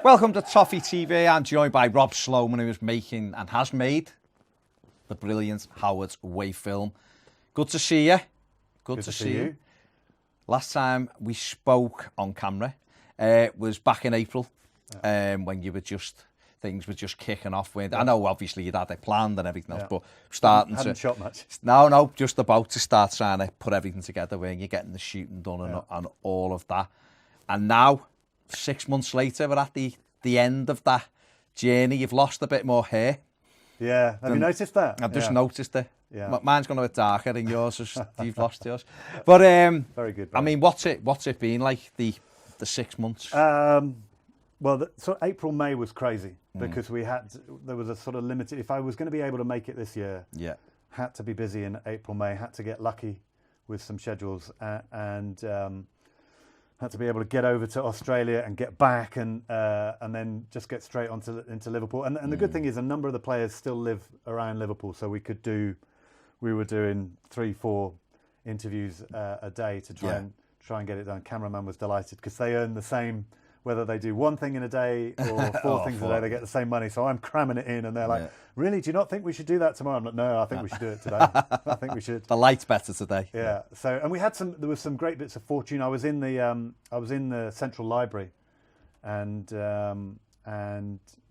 Welcome to Toffee TV. I'm joined by Rob Sloman, who is making and has made the brilliant Howard's Way film. Good to see you. Good to see you. Last time we spoke on camera was back in April, when you were things were just kicking off with. I know obviously you'd had it planned and everything else, but hadn't shot much. No, just about to start trying to put everything together when you're getting the shooting done and all of that. And now, 6 months later, we're at the end of that journey. You've lost a bit more hair. Yeah, have you noticed that? I've just noticed it. Yeah. Mine's gone a bit darker than yours. You've lost yours. But very good. I mean, what's it been like the 6 months? Well, April, May was crazy because there was a sort of limited. If I was going to be able to make it this year, had to be busy in April, May. Had to get lucky with some schedules and had to be able to get over to Australia and get back and then just get straight into Liverpool. And the good thing is a number of the players still live around Liverpool, so we were doing 3-4 interviews a day to try and get it done. Cameraman was delighted because they earn the same. Whether they do one thing in a day or four things a day, they get the same money. So I'm cramming it in, and they're like, "Really? Do you not think we should do that tomorrow?" I'm like, "No, I think we should do it today. I think we should." The light's better today. Yeah. So, and we had there was some great bits of fortune. I was in the Central Library, and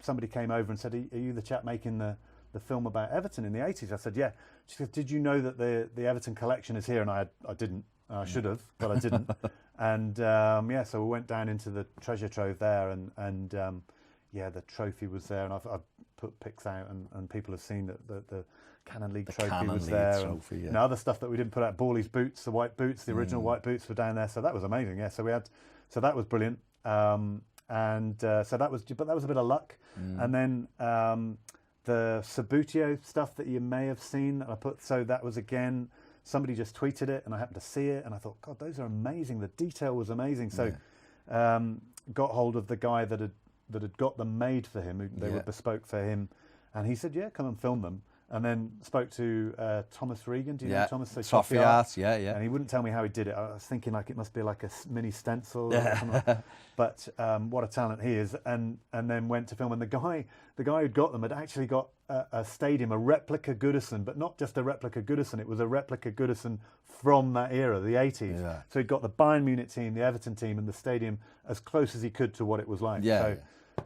somebody came over and said, "Are you the chap making the film about Everton in the 80s?" I said, "Yeah." She said, "Did you know that the Everton collection is here?" And I didn't. I should have, but I didn't. And so we went down into the treasure trove there, and the trophy was there, and I've put pics out, and people have seen that the Cannon League trophy was there, and other stuff that we didn't put out. Bawley's boots, the white boots, the original white boots were down there, so that was amazing. Yeah, so that was brilliant, so that was a bit of luck, and then the Sabutio stuff that you may have seen that I put. So that was again. Somebody just tweeted it, and I happened to see it, and I thought, God, those are amazing. The detail was amazing. So, got hold of the guy that had got them made for him. They were bespoke for him, and he said, "Yeah, come and film them." And then spoke to Thomas Regan. Do you know Thomas? Toffee art, yeah. And he wouldn't tell me how he did it. I was thinking like it must be like a mini stencil. But what a talent he is. And then went to film. And the guy who'd got them had actually got a stadium, a replica Goodison, but not just a replica Goodison. It was a replica Goodison from that era, the 80s. Yeah. So he'd got the Bayern Munich team, the Everton team, and the stadium as close as he could to what it was like. Yeah.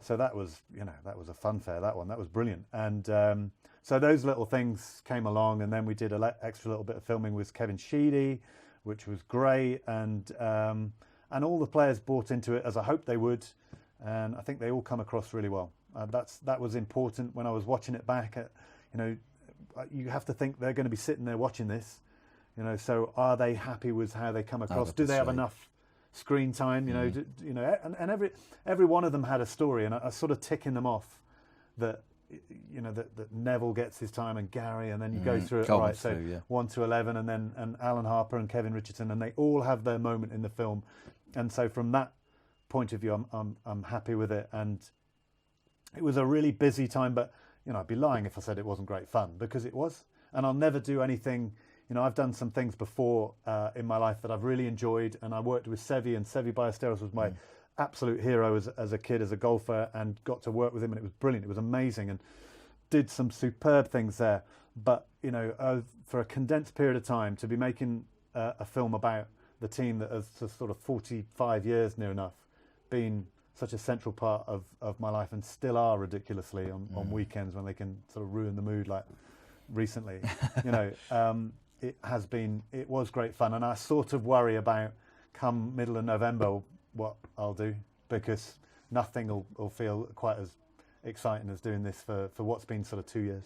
So that was, that was a fun fair. That one, that was brilliant. And so those little things came along, and then we did an extra little bit of filming with Kevin Sheedy, which was great, and all the players bought into it as I hoped they would, and I think they all come across really well. That was important when I was watching it back. You have to think they're going to be sitting there watching this, So are they happy with how they come across? Do they have enough screen time? And every one of them had a story, and I sort of ticking them off that. That Neville gets his time and Gary, and then you go through it, right? So 1 to 11, and Alan Harper and Kevin Richardson, and they all have their moment in the film. And so from that point of view, I'm happy with it. And it was a really busy time, but I'd be lying if I said it wasn't great fun, because it was. And I'll never do anything. I've done some things before in my life that I've really enjoyed, and I worked with Sevi, and Sevi Ballesteros was my absolute hero as a kid, as a golfer, and got to work with him, and it was brilliant. It was amazing, and did some superb things there. But for a condensed period of time, to be making a film about the team that has sort of 45 years near enough been such a central part of my life, and still are ridiculously on weekends when they can sort of ruin the mood like recently. It was great fun, and I sort of worry about come middle of November what I'll do, because nothing will feel quite as exciting as doing this for what's been sort of 2 years.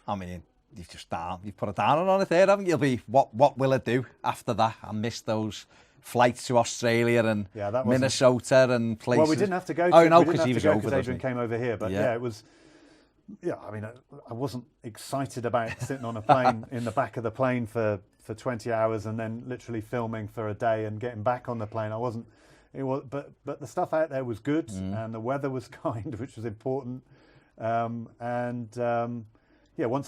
I mean, you've put a downer on it there, haven't you? You'll be, what will it do after that? I missed those flights to Australia and Minnesota and places. Well, we didn't have to go. Because he was over. Because Adrian came over here, but it was. Yeah, I mean, I wasn't excited about sitting on a plane in the back of the plane for 20 hours and then literally filming for a day and getting back on the plane. I wasn't. It was, but the stuff out there was good, and the weather was kind, which was important. Once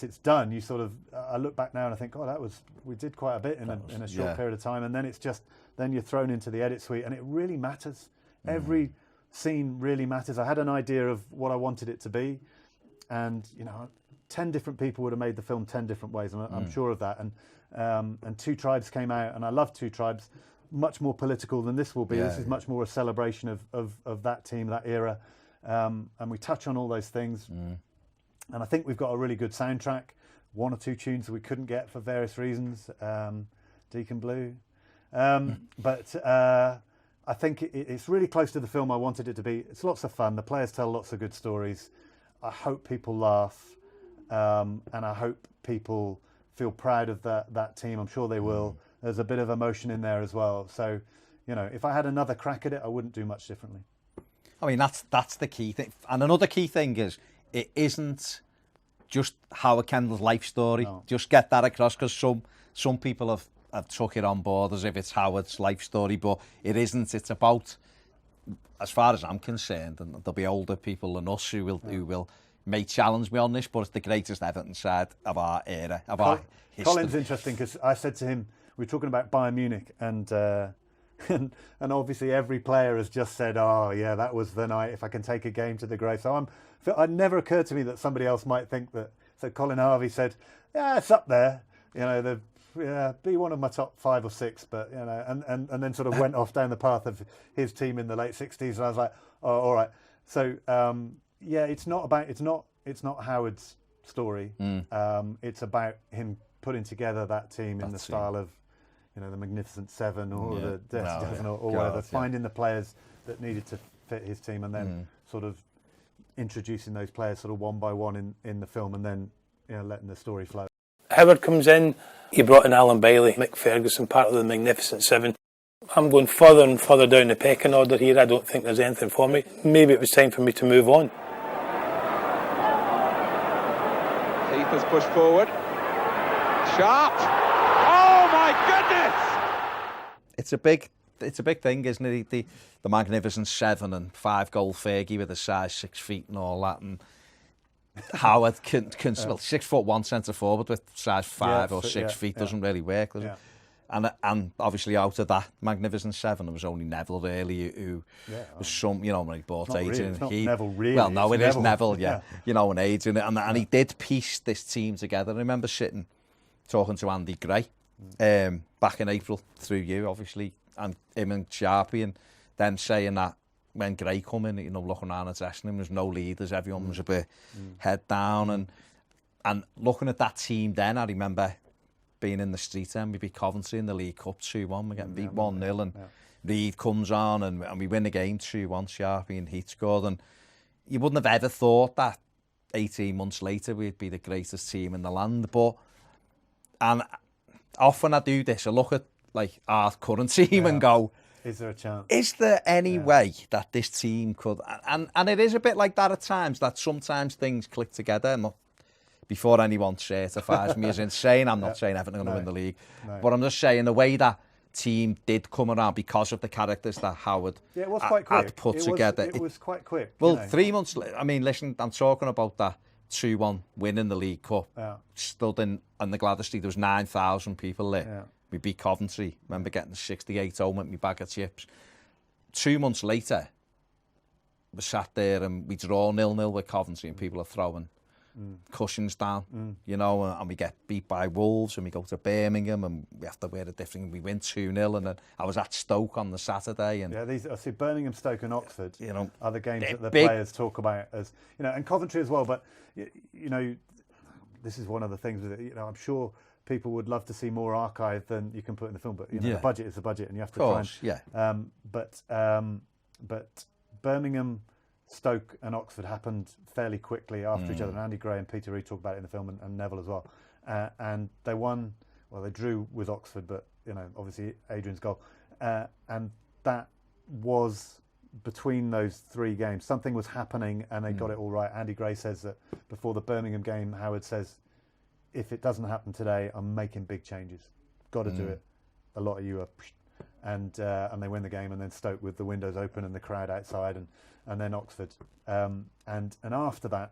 it's done, you sort of. I look back now and I think, we did quite a bit in a short period of time, and then it's just then you're thrown into the edit suite, and it really matters. Every scene really matters. I had an idea of what I wanted it to be, and 10 different people would have made the film 10 different ways, and I'm sure of that. And Two Tribes came out, and I love Two Tribes. Much more political than this will be. This is much more a celebration of that team, that era, and we touch on all those things. And I think we've got a really good soundtrack. One or two tunes that we couldn't get for various reasons, Deacon Blue. But I think it's really close to the film I wanted it to be. It's lots of fun. The players tell lots of good stories. I hope people laugh, and I hope people feel proud of that team. I'm sure they will. There's a bit of emotion in there as well. So, if I had another crack at it, I wouldn't do much differently. I mean, that's the key thing. And another key thing is, it isn't just Howard Kendall's life story. No. Just get that across, because some people have took it on board as if it's Howard's life story, but it isn't. It's about, as far as I'm concerned, and there'll be older people than us who will may challenge me on this, but it's the greatest Everton side of our era, of our history. Colin's interesting, because I said to him, we were talking about Bayern Munich, and obviously every player has just said, oh yeah, that was the night, if I can take a game to the grave. So it never occurred to me that somebody else might think that. So Colin Harvey said, yeah, it's up there, be one of my top 5 or 6, but and then sort of went off down the path of his team in the late 60s, and I was like, oh, all right. So it's not Howard's story. It's about him putting together that team in the style of the Magnificent Seven or the Dirty Dozen or whatever, finding the players that needed to fit his team, and then sort of introducing those players sort of one by one in the film, and then letting the story flow. Howard comes in, he brought in Alan Bailey, Mick Ferguson, part of the Magnificent Seven. I'm going further and further down the pecking order here. I don't think there's anything for me. Maybe it was time for me to move on. Heath has pushed forward. Sharp! Oh my goodness! It's a big thing, isn't it? The Magnificent Seven and 5-goal Fergie with a size 6 feet and all that, and Howard can 6'1" centre forward with size 5 or 6 feet doesn't really work, does it? And obviously out of that Magnificent Seven, there was only Neville really who was some, when he bought Adrian. It's not Neville really. Well, no, it is Neville, yeah. And Adrian, and he did piece this team together. I remember talking to Andy Gray back in April through you, obviously, and him and Sharpie, and then saying that when Gray come in, looking around and dressing him, there's no leaders, everyone was a bit head down, and looking at that team then, I remember being in the street then, we beat Coventry in the League Cup 2-1, we're getting beat 1-0, and Reid comes on, and we win the game 2-1, Sharpie and Heath scored, and you wouldn't have ever thought that 18 months later we'd be the greatest team in the land, and often I do this, I look at like our current team and go, is there a chance? Is there any way that this team could... And it is a bit like that at times, that sometimes things click together. Before anyone certifies me as insane, I'm not saying Everton are going to win the league. No. But I'm just saying the way that team did come around because of the characters that Howard it was quite quick. had put together. It was quite quick. Well, 3 months... I mean, listen, I'm talking about that 2-1 win in the League Cup. Stood in the Gladys Street, there was 9,000 people there. We beat Coventry. Remember getting 68 home with me bag of chips. 2 months later, we sat there and we draw 0-0 with Coventry, and people are throwing cushions down, and we get beat by Wolves, and we go to Birmingham and we have to wear a different. We win 2-0, and then I was at Stoke on the Saturday. And I see Birmingham, Stoke, and Oxford. Are the games that the players talk about as and Coventry as well. But this is one of the things that I'm sure people would love to see more archive than you can put in the film, but the budget is the budget, and you have to try and, but Birmingham, Stoke and Oxford happened fairly quickly after each other, and Andy Gray and Peter Reid talk about it in the film, and Neville as well, and they won, they drew with Oxford, but obviously Adrian's goal, and that was between those 3 games, something was happening and they got it all right. Andy Gray says that before the Birmingham game, Howard says, if it doesn't happen today, I'm making big changes. Got to do it. A lot of you are, and they win the game, and then Stoke with the windows open and the crowd outside, and then Oxford, and after that,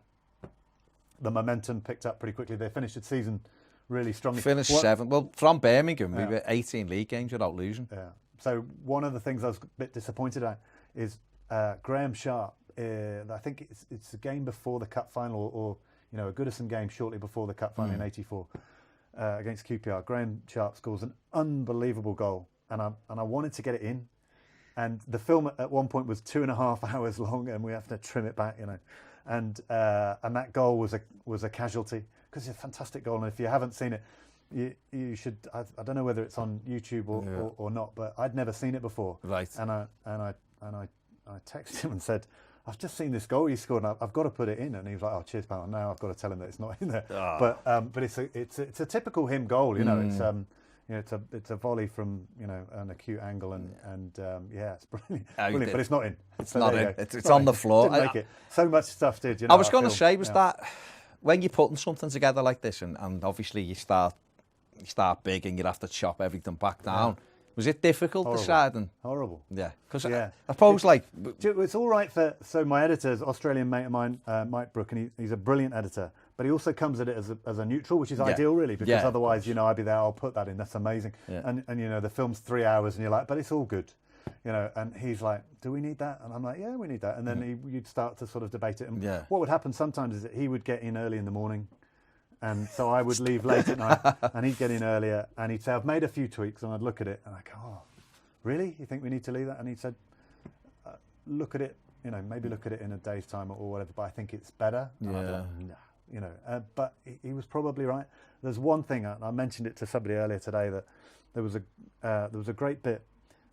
the momentum picked up pretty quickly. They finished the season really strongly. Finished 7th. Well, from Birmingham, we were 18 league games without losing. Yeah. So one of the things I was a bit disappointed at is Graham Sharp, I think it's a game before the cup final, or a Goodison game shortly before the cup final in '84 against QPR. Graham Sharp scores an unbelievable goal, and I wanted to get it in. And the film at one point was 2.5 hours long, and we have to trim it back, And that goal was a casualty, because it's a fantastic goal. And if you haven't seen it, you should. I don't know whether it's on YouTube or not, but I'd never seen it before. Right. And I texted him and said, I've just seen this goal you scored, and I've got to put it in. And he was like, "Oh, cheers, pal." And now I've got to tell him that it's not in there. Oh. But it's a typical him goal. It's a volley from an acute angle, and it's brilliant. But it's not in. It's not in. It's on the floor. Didn't make it. So much stuff did. I was going to say, that when you're putting something together like this, and obviously you start big and you have to chop everything back down. Yeah. Was it difficult deciding? Horrible. Yeah, because I suppose it's all right so my editor's Australian mate of mine, Mike Brook, and he's a brilliant editor. But he also comes at it as a neutral, which is ideal, really, because otherwise, I'd be there, I'll put that in, that's amazing. Yeah. And the film's 3 hours, and you're like, but it's all good. And he's like, do we need that? And I'm like, yeah, we need that. And then you'd start to sort of debate it. And what would happen sometimes is that he would get in early in the morning, and so I would leave late at night, and he'd get in earlier, and he'd say, I've made a few tweaks, and I'd look at it, and I'd go, oh, really? You think we need to leave that? And he said, look at it, maybe look at it in a day's time or whatever, but I think it's better. Yeah. But he was probably right. There's one thing, I mentioned it to somebody earlier today, that there was a great bit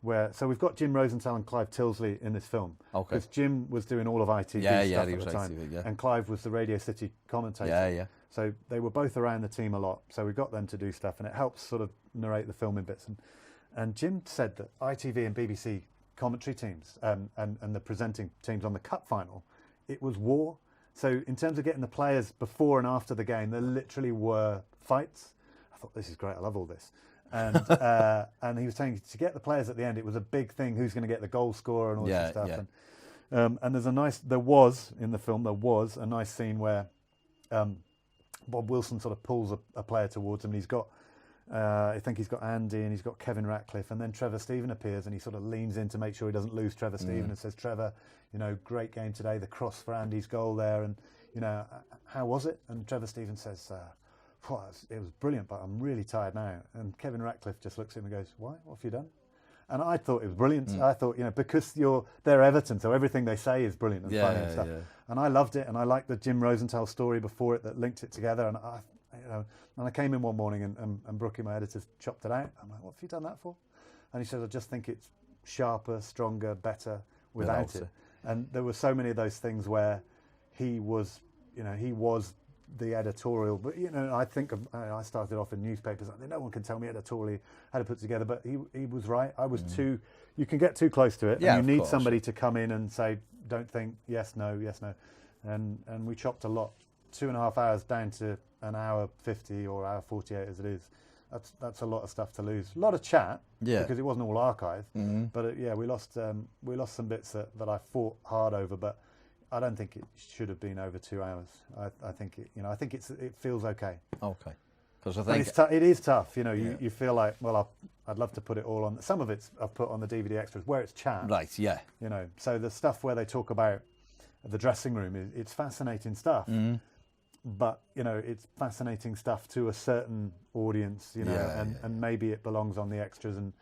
where, so we've got Jim Rosenthal and Clive Tilsley in this film. Okay. Because Jim was doing all of ITV stuff at the time, and Clive was the Radio City commentator. Yeah. So they were both around the team a lot. So we got them to do stuff, and it helps sort of narrate the film in bits. And Jim said that ITV and BBC commentary teams and the presenting teams on the cup final, it was war. So in terms of getting the players before and after the game, there literally were fights. I thought, this is great, I love all this. And he was saying, to get the players at the end, it was a big thing, who's going to get the goal scorer and all this stuff. Yeah. And there was a nice scene where Bob Wilson sort of pulls a player towards him, and he's got, I think he's got Andy and he's got Kevin Ratcliffe, and then Trevor Steven appears, and he sort of leans in to make sure he doesn't lose Trevor Steven, and says, Trevor, great game today, the cross for Andy's goal there, and how was it? And Trevor Steven says, it was brilliant, but I'm really tired now. And Kevin Ratcliffe just looks at him and goes, why? What have you done? And I thought it was brilliant. I thought, because they're Everton, so everything they say is brilliant and funny and stuff. Yeah. And I loved it, and I liked the Jim Rosenthal story before it that linked it together. And I came in one morning and Brookie, my editor, chopped it out. I'm like, what have you done that for? And he says, I just think it's sharper, stronger, better without it. And there were so many of those things where he was the editorial, but I think I started off in newspapers. No one can tell me editorially how to put it together, but he was right. I was too. You can get too close to it, and you need somebody to come in and say, "Don't think yes, no, yes, no," and we chopped a lot. 2.5 hours down to an hour 50 or hour 48 as it is. That's a lot of stuff to lose. A lot of chat, because it wasn't all archive. But we lost some bits that I fought hard over, but I don't think it should have been over 2 hours. I think it feels okay. Okay, because I think it is tough. You feel like, well, I'd love to put it all on. Some of it's I've put on the DVD extras where it's chat. Right. Yeah. So the stuff where they talk about the dressing room, it's fascinating stuff. But it's fascinating stuff to a certain audience. And maybe it belongs on the extras and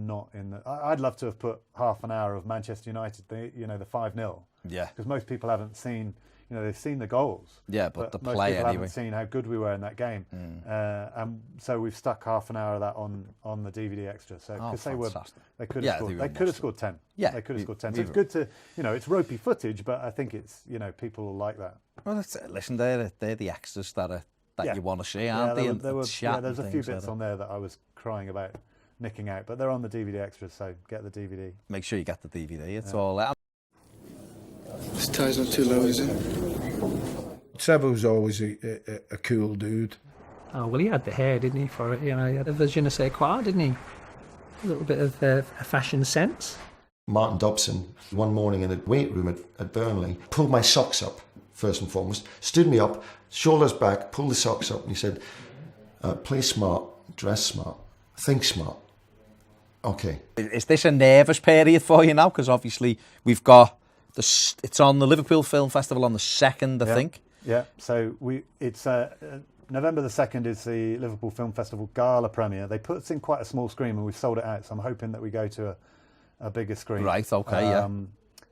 not in the. I'd love to have put half an hour of Manchester United, the 5-0. Yeah. Because most people haven't seen, they've seen the goals. Yeah, but the most play people anyway. haven't seen how good we were in that game. And so we've stuck half an hour of that on the DVD extra. So because they could have scored 10. Yeah, they could have scored 10. So it's good to, it's ropey footage, but I think it's, people will like that. Well, listen, they're the extras that you want to see, aren't they? There's a few bits on there that I was crying about nicking out, but they're on the DVD extras, so get the DVD. Make sure you get the DVD. It's all out. This tie's not too low, is it? Trevor was always a cool dude. Oh, well, he had the hair, didn't he, for it? He had a je ne sais quoi, didn't he? A little bit of a fashion sense. Martin Dobson, one morning in the weight room at Burnley, pulled my socks up, first and foremost, stood me up, shoulders back, pulled the socks up, and he said, play smart, dress smart, think smart. Okay. Is this a nervous period for you now? Because obviously we've got it's on the Liverpool Film Festival on the 2nd, I think. Yeah. So it's November the 2nd is the Liverpool Film Festival gala premiere. They put us in quite a small screen and we've sold it out. So I'm hoping that we go to a bigger screen. Right. Okay.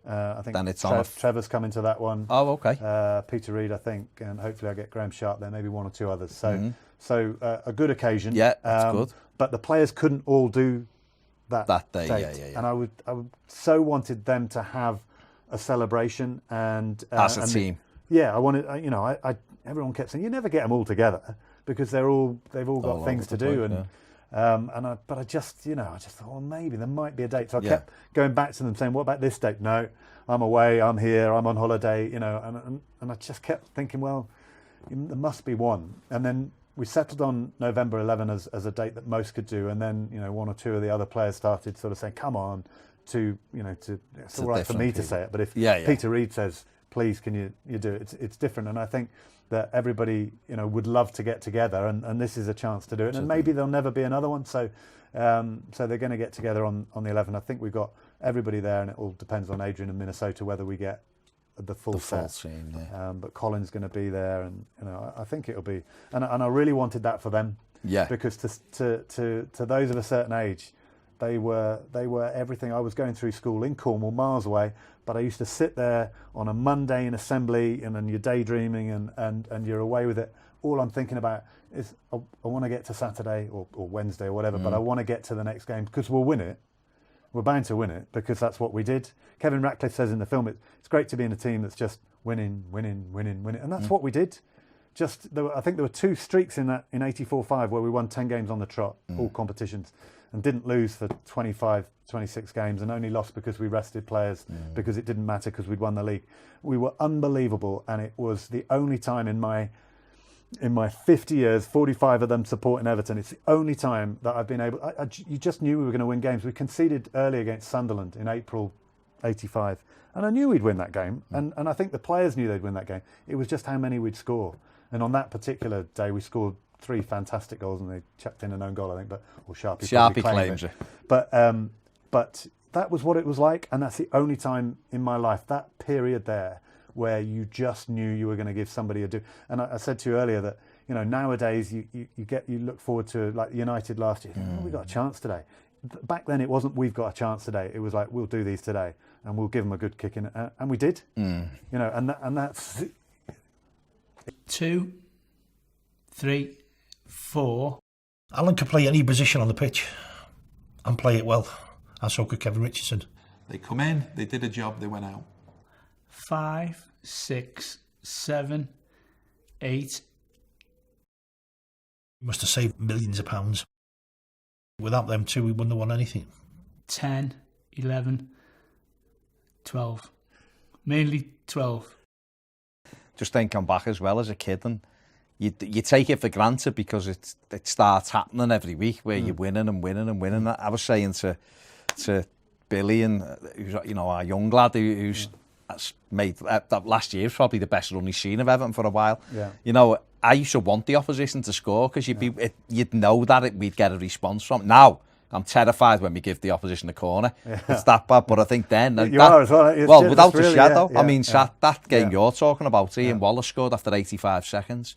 I think then it's Trevor's coming to that one. Oh, okay. Peter Reid, I think, and hopefully I get Graham Sharp there, maybe one or two others. So a good occasion. Yeah, that's good. But the players couldn't all do that day. date. Yeah. And I would so wanted them to have a celebration and as a team. I wanted. Everyone kept saying you never get them all together because they've all got things to do but I just thought, well, maybe there might be a date. So I kept going back to them saying, what about this date? No, I'm away, I'm here, I'm on holiday, and I just kept thinking, well, there must be one. And then we settled on November 11 as a date that most could do. And then, one or two of the other players started sort of saying, come on, it's all right for me to say it. But if Peter Reid says, please, can you do it? It's different. And I think that everybody, would love to get together, and this is a chance to do it. And maybe there'll never be another one. So they're going to get together on the 11th. I think we've got everybody there, and it all depends on Adrian and Minnesota whether we get the full team. But Colin's going to be there, and I think it'll be. And I really wanted that for them. Yeah. Because to those of a certain age, they were everything. I was going through school in Cornwall, miles away. But I used to sit there on a Monday in assembly, and then you're daydreaming and you're away with it. All I'm thinking about is I want to get to Saturday or Wednesday or whatever, but I want to get to the next game because we'll win it. We're bound to win it because that's what we did. Kevin Ratcliffe says in the film, it's great to be in a team that's just winning. And that's what we did. I think there were 2 streaks in 84-5 where we won 10 games on the trot, all competitions, and didn't lose for 25, 26 games and only lost because we rested players because it didn't matter because we'd won the league. We were unbelievable, and it was the only time in my 50 years, 45 of them supporting Everton, it's the only time that I've been able... you just knew we were going to win games. We conceded early against Sunderland in April 85, and I knew we'd win that game, and I think the players knew they'd win that game. It was just how many we'd score. And on that particular day, we scored 3 fantastic goals, and they chucked in an own goal, I think, or Sharpie claims it. But that was what it was like, and that's the only time in my life, that period there, where you just knew you were going to give somebody a do. And I said to you earlier that nowadays you look forward to, like United last year. We got a chance today. Back then it wasn't we've got a chance today. It was like we'll do these today, and we'll give them a good kick in, and we did. And that's 2, 3, 4. Alan could play any position on the pitch and play it well, and so could Kevin Richardson. They come in, they did a job, they went out. 5, 6, 7, 8. We must have saved millions of pounds. Without them 2, we wouldn't have won anything. 10, 11, 12. Mainly 12. Just thinking back as well as a kid, and you take it for granted because it starts happening every week where you're winning and winning and winning. I was saying to Billy, and who's our young lad who's made that last year was probably the best run he's seen of Everton for a while. Yeah. I used to want the opposition to score because you'd know that we'd get a response from. Now I'm terrified when we give the opposition a corner. Yeah. It's that bad, but I think then are as well. Well, without a shadow. I mean, that game you're talking about, Ian Wallace scored after 85 seconds.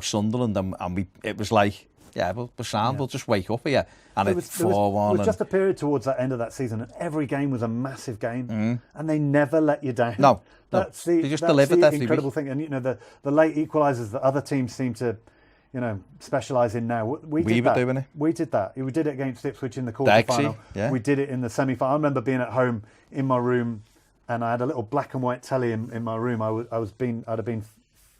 Sunderland, and it was like, we're sound. We'll just wake up here, and it's 4-1. It was just a period towards that end of that season, and every game was a massive game, and they never let you down. No, they just delivered the incredible thing. And the late equalisers that other teams seem to, specialise in now. We did that. Doing it. We did that. We did it against Ipswich in the quarter-final. Yeah. We did it in the semi-final. I remember being at home in my room, and I had a little black and white telly in my room. I'd have been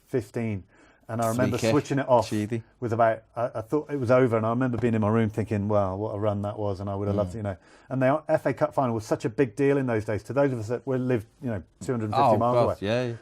15. And I remember switching it off with about, I thought it was over, and I remember being in my room thinking, well, what a run that was, and I would have loved it, And the FA Cup final was such a big deal in those days. To those of us that lived, 250 miles away.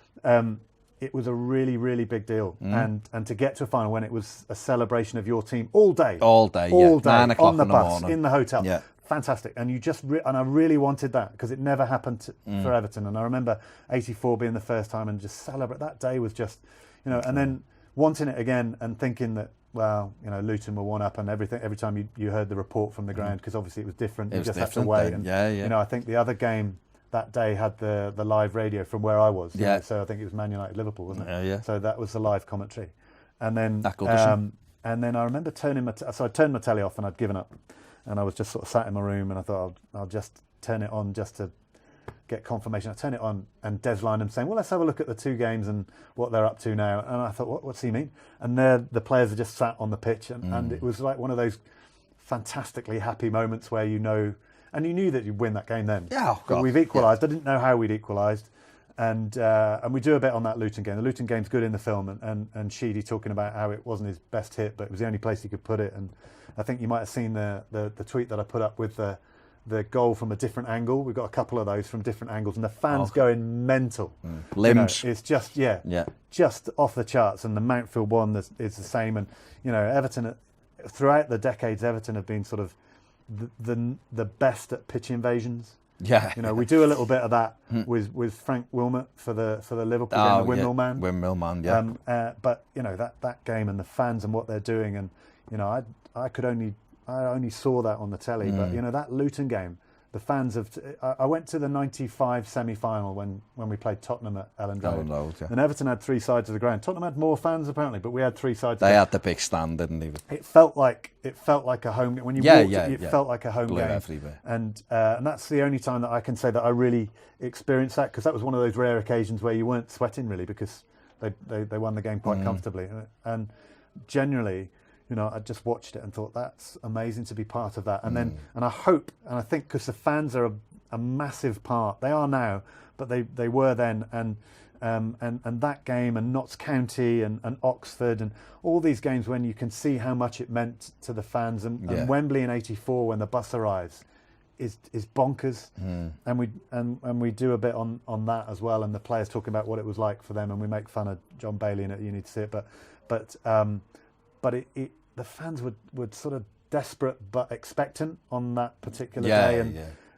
It was a really, really big deal. And to get to a final when it was a celebration of your team all day. All day, 9 o'clock on the bus, morning. in the hotel. Yeah. Fantastic. And and I really wanted that because it never happened for Everton. And I remember 84 being the first time and just celebrate. That day was just, and then wanting it again and thinking that well, you know, Luton were 1-up and everything. Every time you heard the report from the ground, because obviously it was different, you just had to wait. Then. And yeah. you know, I think the other game that day had the live radio from where I was. You know, so I think it was Man United Liverpool, wasn't it? Yeah. So that was the live commentary, and then and then I remember turning so I turned my telly off and I'd given up, and I was just sort of sat in my room and I thought I'll just turn it on just to get confirmation. I turn it on and Des Lynam saying, well, let's have a look at the 2 games and what they're up to now. And I thought, what's he mean? And the players are just sat on the pitch, and it was like one of those fantastically happy moments where you know, and you knew that you'd win that game then. Yeah, but we've equalised. Yeah. I didn't know how we'd equalised. And we do a bit on that Luton game. The Luton game's good in the film, and Sheedy talking about how it wasn't his best hit, but it was the only place he could put it. And I think you might have seen the tweet that I put up with the goal from a different angle. We've got a couple of those from different angles, and the fans going mental. Limbs. You know, it's just just off the charts. And the Mountfield one is the same. And you know, Everton throughout the decades, Everton have been sort of the best at pitch invasions. Yeah, you know, we do a little bit of that with Frank Wilmot for the Liverpool game, the Windmill Man. Windmill Man, yeah. But you know, that game and the fans and what they're doing, and you know, I only saw that on the telly, but you know, that Luton game, the fans have. I went to the '95 semi-final when we played Tottenham at Elland Road, and Everton had 3 sides of the ground. Tottenham had more fans apparently, but we had 3 sides. They had the big stand, didn't they? It felt like a home game when you walked. It felt like a home game, everywhere. And that's the only time that I can say that I really experienced that, because that was one of those rare occasions where you weren't sweating really, because they won the game quite comfortably, and generally. You know, I just watched it and thought that's amazing to be part of that. And then, and I hope, and I think, because the fans are a massive part. They are now, but they were then. And that game, and Notts County and Oxford, and all these games when you can see how much it meant to the fans. And Wembley in '84 when the bus arrives is bonkers. And we do a bit on that as well. And the players talking about what it was like for them, and we make fun of John Bailey in it. You need to see it, but the fans were sort of desperate but expectant on that particular day,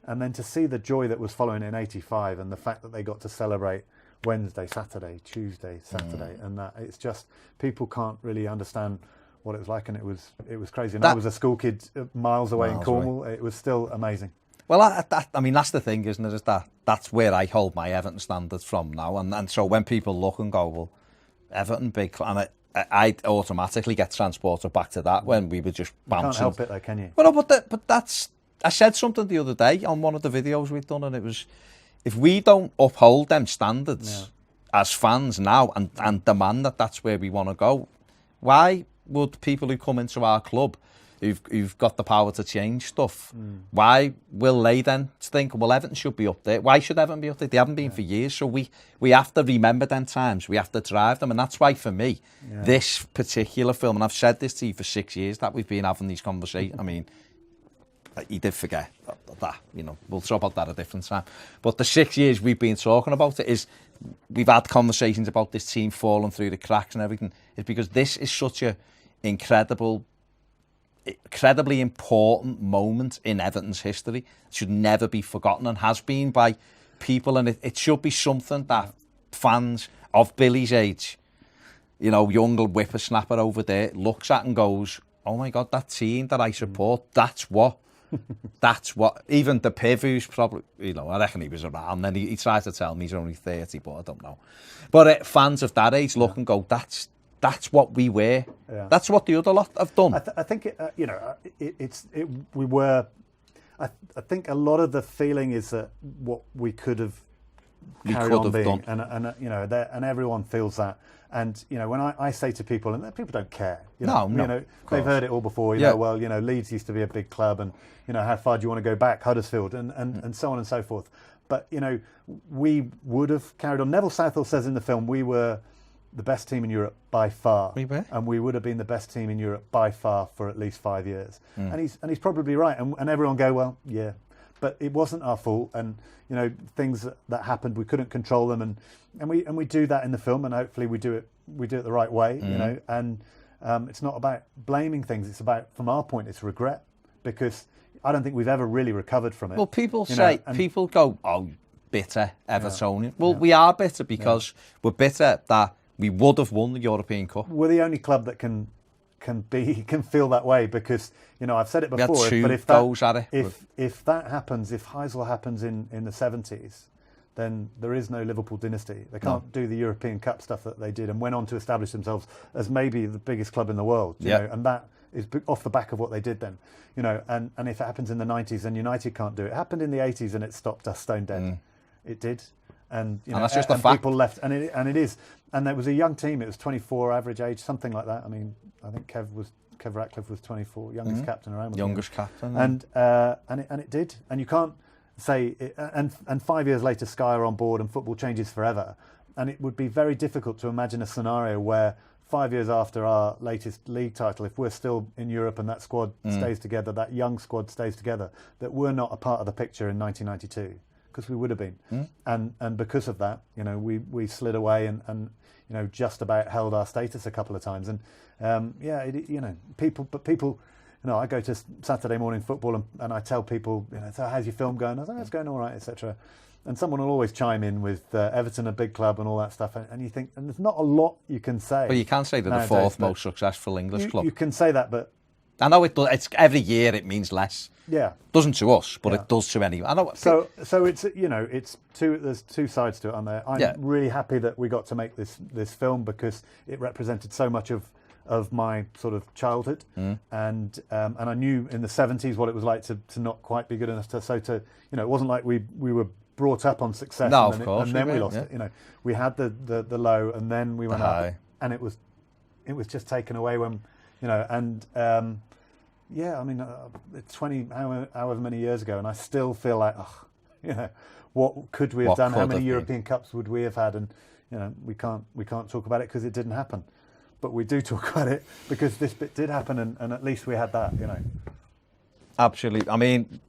and then to see the joy that was following in '85, and the fact that they got to celebrate Wednesday, Saturday, Tuesday, Saturday, and that it's just, people can't really understand what it was like, and it was crazy. And I was a school kid miles away in Cornwall. It was still amazing. Well, I mean, that's the thing, isn't it? Is that's where I hold my Everton standards from now, and so when people look and go, well, Everton big club, I automatically get transported back to that when we were just bouncing. You can't help it though, can you? Well, but that's. I said something the other day on one of the videos we've done, and it was, if we don't uphold them standards as fans now and demand that that's where we want to go, why would people who come into our club, who've got the power to change stuff, why will they then think, well, Everton should be up there? Why should Everton be up there? They haven't been for years. So we have to remember them times. We have to drive them. And that's why, for me, this particular film, and I've said this to you for 6 years, that we've been having these conversations. I mean, you did forget that, you know, we'll talk about that at a different time. But the 6 years we've been talking about it is, we've had conversations about this team falling through the cracks and everything, is because this is such a incredibly important moment in Everton's history. It should never be forgotten, and has been by people, and it should be something that fans of Billy's age, you know, young whippersnapper over there, looks at and goes, oh my God, that team that I support, that's what even the Piv, who's probably, you know, I reckon he was around then, he tries to tell me he's only 30, but I don't know. But fans of that age look and go, that's what we were. Yeah. That's what the other lot have done. I think you know, we were. I think a lot of the feeling is that what we could have carried on being, and you know, and everyone feels that. And you know, when I say to people, and people don't care. You know, no, you know, they've heard it all before. You know, well, you know, Leeds used to be a big club, and you know, how far do you want to go back? Huddersfield, and so on and so forth. But you know, we would have carried on. Neville Southall says in the film, we were the best team in Europe by far. We were. And we would have been the best team in Europe by far for at least 5 years. And he's probably right. And everyone go, well, yeah. But it wasn't our fault, and you know, things that happened, we couldn't control them, and we do that in the film, and hopefully we do it the right way, you know. And it's not about blaming things, it's about, from our point, it's regret, because I don't think we've ever really recovered from it. Well, people say, people go, oh, bitter Evertonian. Well, we are bitter because we're bitter that we would have won the European Cup. We're the only club that can can feel that way because, you know, I've said it We had before. two But if goals at it. if that happens, if Heysel happens in the 70s, then there is no Liverpool dynasty. They can't do the European Cup stuff that they did and went on to establish themselves as maybe the biggest club in the world. You know, and that is off the back of what they did then. You know, and if it happens in the 90s, then United can't do it. It happened in the 80s and it stopped us stone dead. It did. And, you know, that's just a fact. People left, and it is. And there was a young team. It was 24 average age, something like that. I mean, I think Kev Ratcliffe was 24, youngest captain around. Youngest captain. And it did. And you can't say it, and 5 years later Sky are on board and football changes forever. And it would be very difficult to imagine a scenario where 5 years after our latest league title, if we're still in Europe and that squad stays together, that young squad stays together, that we're not a part of the picture in 1992. Because we would have been, and because of that, you know, we slid away and you know, just about held our status a couple of times, and you know, people, you know, I go to Saturday morning football and I tell people, you know, so how's your film going? I say, it's going all right, etc. And someone will always chime in with Everton, a big club, and all that stuff, and you think, and there's not a lot you can say. Well, you can say they're the fourth most successful English club. You can say that, but I know it does. It's every year it means less. Yeah, doesn't to us, but it does to anyone. I know. So it's, you know, it's there's two sides to it, aren't there? I'm really happy that we got to make this film because it represented so much of my sort of childhood, and I knew in the 70s what it was like to not quite be good enough to. So to, you know, it wasn't like we were brought up on success, and then we lost it. You know, we had the low, and then we went up, and it was just taken away when, you know, and. Yeah, I mean, 20 however many years ago, and I still feel like, you know, what could we have done? How many European Cups would we have had? And, you know, we can't talk about it because it didn't happen, but we do talk about it because this bit did happen, and at least we had that, you know. Absolutely. I mean,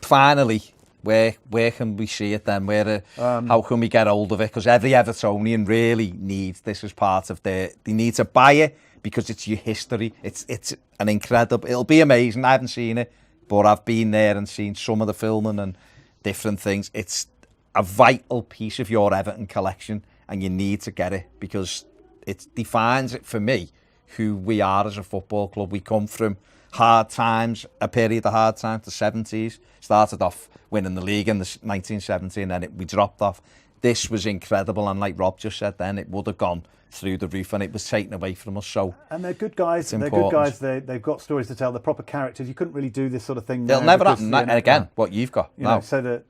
finally, where can we see it then? How can we get hold of it? Because every Evertonian really needs this as part of they need to buy it. Because it's your history. It's an incredible. It'll be amazing. I haven't seen it, but I've been there and seen some of the filming and different things. It's a vital piece of your Everton collection, and you need to get it because it defines it for me who we are as a football club. We come from hard times, a period of hard times, the 70s. Started off winning the league in the 1970, and then we dropped off. This was incredible, and like Rob just said, then it would have gone through the roof, and it was taken away from us. So, and they're good guys. They're good guys. They've got stories to tell. They're proper characters. You couldn't really do this sort of thing. It'll never happen. And again, what you've got, you know, so the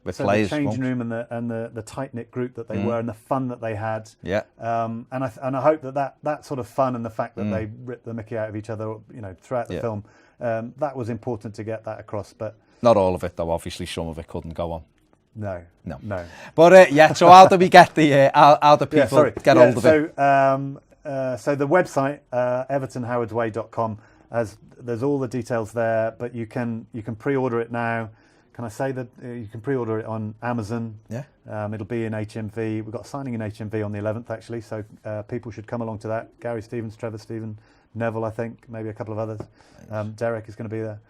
changing room and the tight knit group that they were, and the fun that they had. Yeah. And I hope that sort of fun and the fact that they ripped the Mickey out of each other, you know, throughout the film, that was important to get that across. But not all of it, though. Obviously, some of it couldn't go on. No. But so how do we get the how do people get hold of it? So the website evertonhowardsway.com, there's all the details there, but you can pre-order it now. Can I say that you can pre-order it on Amazon? Yeah. It'll be in HMV. We've got a signing in HMV on the 11th actually, so people should come along to that. Gary Stevens, Trevor Stephen, Neville, I think, maybe a couple of others. Nice. Derek is going to be there.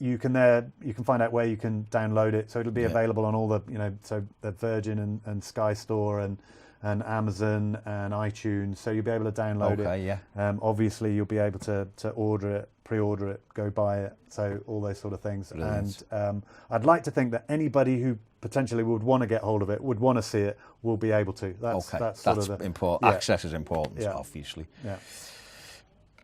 You can find out where you can download it. So it'll be available on all the, you know, so the Virgin and Sky Store and Amazon and iTunes. So you'll be able to download it. Yeah. Obviously, you'll be able to order it, pre-order it, go buy it. So all those sort of things. Brilliant. And I'd like to think that anybody who potentially would want to get hold of it, would want to see it, will be able to. That's important. Yeah. Access is important, obviously. Yeah.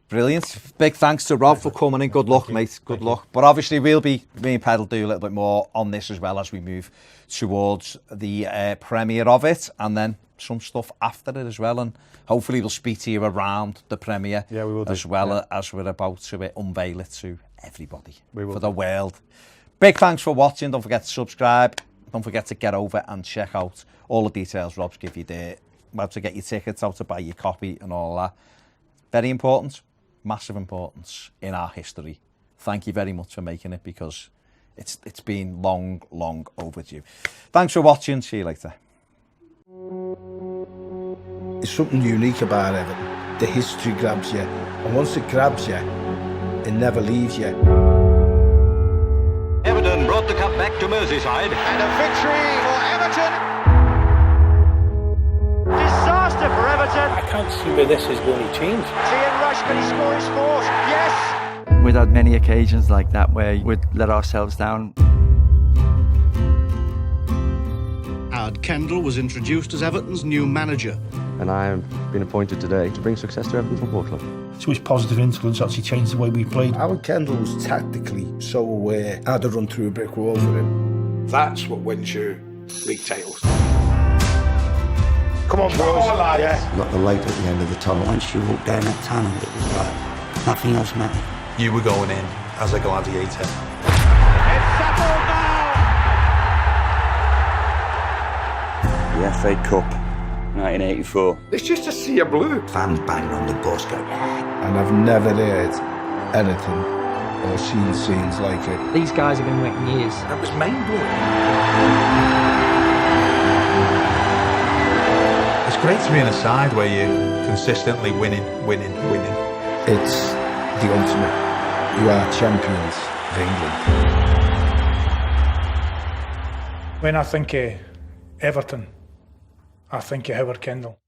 Brilliant. Big thanks to Rob for coming in. Good luck, mate. Good luck. But obviously me and Ped will do a little bit more on this as well as we move towards the premiere of it, and then some stuff after it as well. And hopefully we'll speak to you around the premiere we will do. As well as we're about to unveil it to everybody, for the world. Big thanks for watching. Don't forget to subscribe. Don't forget to get over and check out all the details Rob's give you there. How to get your tickets, how to buy your copy and all that. Very important. Massive importance in our history. Thank you very much for making it, because it's been long overdue. Thanks for watching. See you later. There's something unique about Everton. The history grabs you, and once it grabs you, it never leaves you. Everton brought the cup back to Merseyside, and a victory for Everton. Disaster. disaster for Everton. I can't see where this is going to change. Ian Rush, can he score his fourth? Yes! We've had many occasions like that where we'd let ourselves down. Howard Kendall was introduced as Everton's new manager. And I have been appointed today to bring success to Everton Football Club. So his positive influence actually changed the way we played. Howard Kendall was tactically so aware. I'd have run through a brick wall for him. That's what wins you league titles. Come on, boys. Yeah. Not the light at the end of the tunnel. Once you walked down that tunnel, it was like nothing else mattered. You were going in as a gladiator. It's settled now! The FA Cup, 1984. It's just a sea of blue. Fans banging on the bus going, And I've never heard anything or seen scenes like it. These guys have been waiting years. That was mind-blowing. It's great to be in a side where you're consistently winning. It's the ultimate. You are champions of England. When I think of Everton, I think of Howard Kendall.